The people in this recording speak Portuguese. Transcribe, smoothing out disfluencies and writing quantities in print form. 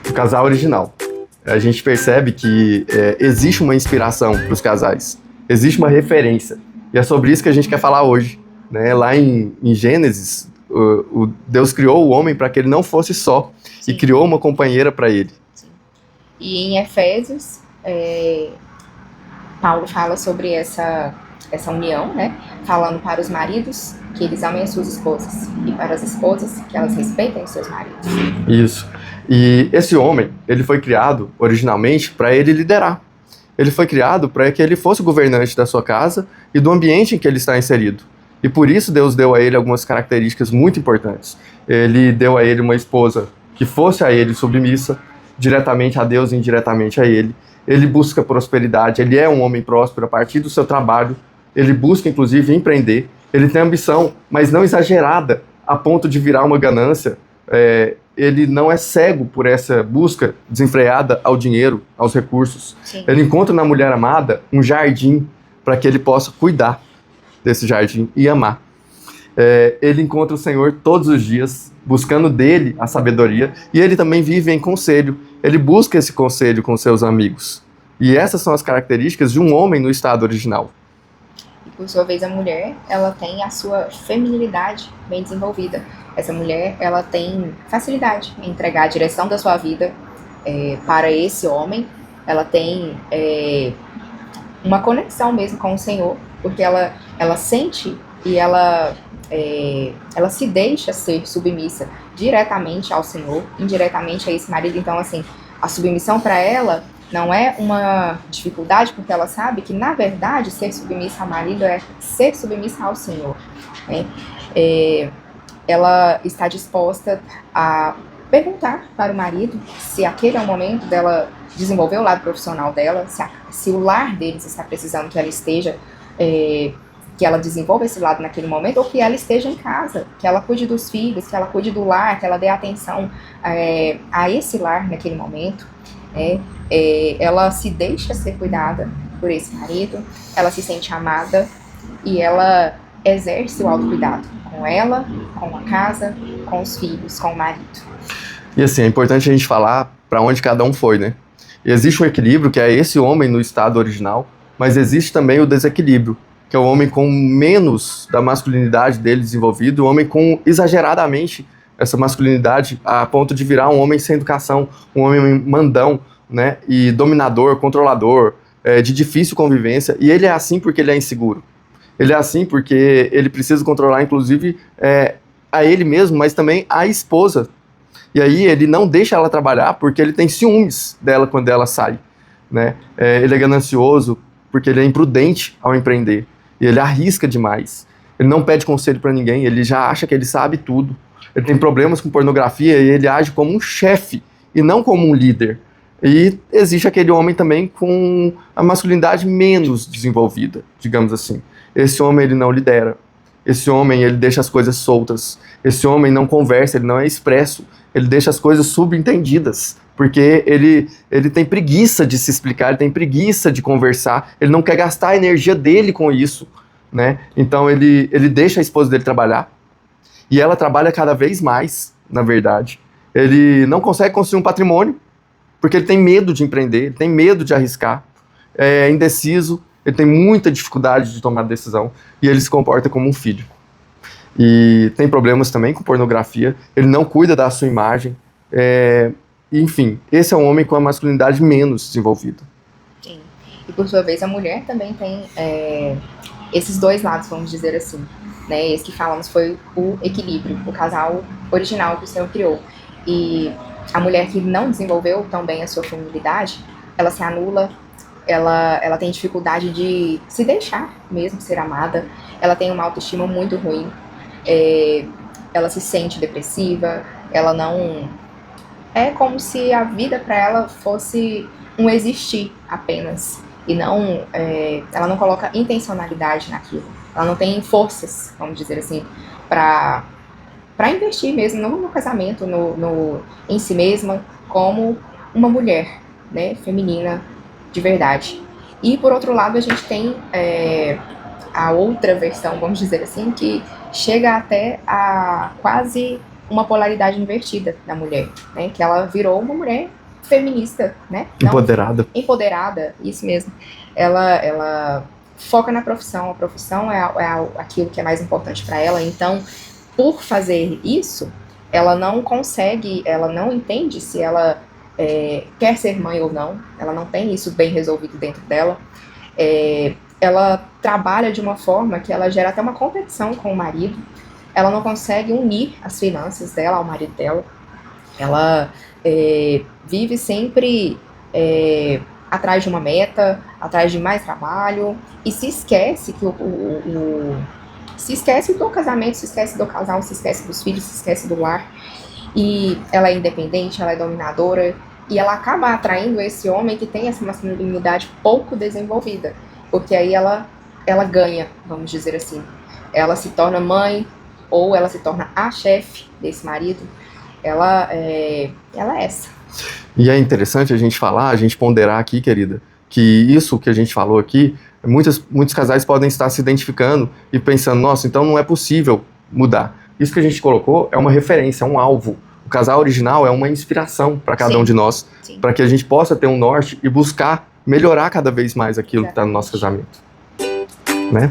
o casal original. A gente percebe que existe uma inspiração para os casais, existe uma referência. E é sobre isso que a gente quer falar hoje. Né? Lá em Gênesis, o Deus criou o homem para que ele não fosse só. Sim. E criou uma companheira para ele. Sim. E em Efésios, Paulo fala sobre essa união, né? Falando para os maridos que eles amem as suas esposas e para as esposas que elas respeitem os seus maridos. Isso. E esse homem, ele foi criado originalmente para ele liderar. Ele foi criado para que ele fosse o governante da sua casa e do ambiente em que ele está inserido. E por isso Deus deu a ele algumas características muito importantes. Ele deu a ele uma esposa que fosse a ele submissa, diretamente a Deus e indiretamente a ele. Ele busca prosperidade, ele é um homem próspero a partir do seu trabalho. Ele busca, inclusive, empreender. Ele tem ambição, mas não exagerada, a ponto de virar uma ganância. Ele não é cego por essa busca desenfreada ao dinheiro, aos recursos. Sim. Ele encontra na mulher amada um jardim para que ele possa cuidar desse jardim e amar. Ele encontra o Senhor todos os dias, buscando dele a sabedoria, e ele também vive em conselho. Ele busca esse conselho com seus amigos. E essas são as características de um homem no estado original. E por sua vez, a mulher, ela tem a sua feminilidade bem desenvolvida. Essa mulher, ela tem facilidade em entregar a direção da sua vida para esse homem. Ela tem uma conexão mesmo com o Senhor, porque ela sente e ela se deixa ser submissa diretamente ao Senhor, indiretamente a esse marido. Então, assim, a submissão para ela não é uma dificuldade, porque ela sabe que, na verdade, ser submissa ao marido é ser submissa ao Senhor. Né? Ela está disposta a perguntar para o marido se aquele é o momento dela desenvolver o lado profissional dela, se o lar deles está precisando que ela esteja, que ela desenvolva esse lado naquele momento, ou que ela esteja em casa, que ela cuide dos filhos, que ela cuide do lar, que ela dê atenção a esse lar naquele momento. Ela se deixa ser cuidada por esse marido, ela se sente amada e ela exerce o autocuidado com ela, com a casa, com os filhos, com o marido. E assim, é importante a gente falar para onde cada um foi, né? E existe um equilíbrio, que é esse homem no estado original, mas existe também o desequilíbrio, que é o homem com menos da masculinidade dele desenvolvido, o homem com exageradamente essa masculinidade a ponto de virar um homem sem educação, um homem mandão, né? E dominador, controlador, de difícil convivência. E ele é assim porque ele é inseguro. Ele é assim porque ele precisa controlar, inclusive, a ele mesmo, mas também a esposa. E aí ele não deixa ela trabalhar porque ele tem ciúmes dela quando ela sai. Né? Ele é ganancioso porque ele é imprudente ao empreender. E ele arrisca demais. Ele não pede conselho para ninguém, ele já acha que ele sabe tudo. Ele tem problemas com pornografia e ele age como um chefe e não como um líder. E existe aquele homem também com a masculinidade menos desenvolvida, digamos assim. Esse homem, ele não lidera. Esse homem, ele deixa as coisas soltas. Esse homem não conversa, ele não é expresso. Ele deixa as coisas subentendidas. Porque ele tem preguiça de se explicar, ele tem preguiça de conversar. Ele não quer gastar a energia dele com isso. Né? Então, ele deixa a esposa dele trabalhar. E ela trabalha cada vez mais, na verdade. Ele não consegue construir um patrimônio, porque ele tem medo de empreender, ele tem medo de arriscar, é indeciso, ele tem muita dificuldade de tomar decisão, e ele se comporta como um filho. E tem problemas também com pornografia, ele não cuida da sua imagem, enfim, esse é um homem com a masculinidade menos desenvolvida. Sim, e por sua vez a mulher também tem esses dois lados, vamos dizer assim. Né, esse que falamos foi o equilíbrio, o casal original que o Senhor criou. E a mulher que não desenvolveu tão bem a sua feminilidade, ela se anula, ela tem dificuldade de se deixar mesmo ser amada, ela tem uma autoestima muito ruim, ela se sente depressiva, ela não... É como se a vida para ela fosse um existir apenas, e não, ela não coloca intencionalidade naquilo. Ela não tem forças, vamos dizer assim, para investir mesmo no casamento, em si mesma, como uma mulher, né, feminina de verdade. E, por outro lado, a gente tem a outra versão, vamos dizer assim, que chega até a quase uma polaridade invertida da mulher, né? Que ela virou uma mulher feminista, né? Empoderada. Empoderada, isso mesmo. Ela foca na profissão, a profissão é aquilo que é mais importante para ela, então, por fazer isso, ela não consegue, ela não entende se ela quer ser mãe ou não, ela não tem isso bem resolvido dentro dela, ela trabalha de uma forma que ela gera até uma competição com o marido, ela não consegue unir as finanças dela ao marido dela, ela vive sempre atrás de uma meta, atrás de mais trabalho, e se esquece que se esquece do casamento, se esquece do casal, se esquece dos filhos, se esquece do lar, e ela é independente, ela é dominadora, e ela acaba atraindo esse homem que tem essa masculinidade pouco desenvolvida, porque aí ela ganha, vamos dizer assim, ela se torna mãe, ou ela se torna a chefe desse marido, ela é essa. E é interessante a gente ponderar aqui, querida, que isso que a gente falou aqui, muitos casais podem estar se identificando e pensando, nossa, então não é possível mudar. Isso que a gente colocou é uma referência, é um alvo. O casal original é uma inspiração para cada um de nós, para que a gente possa ter um norte e buscar melhorar cada vez mais aquilo que está no nosso casamento. Né?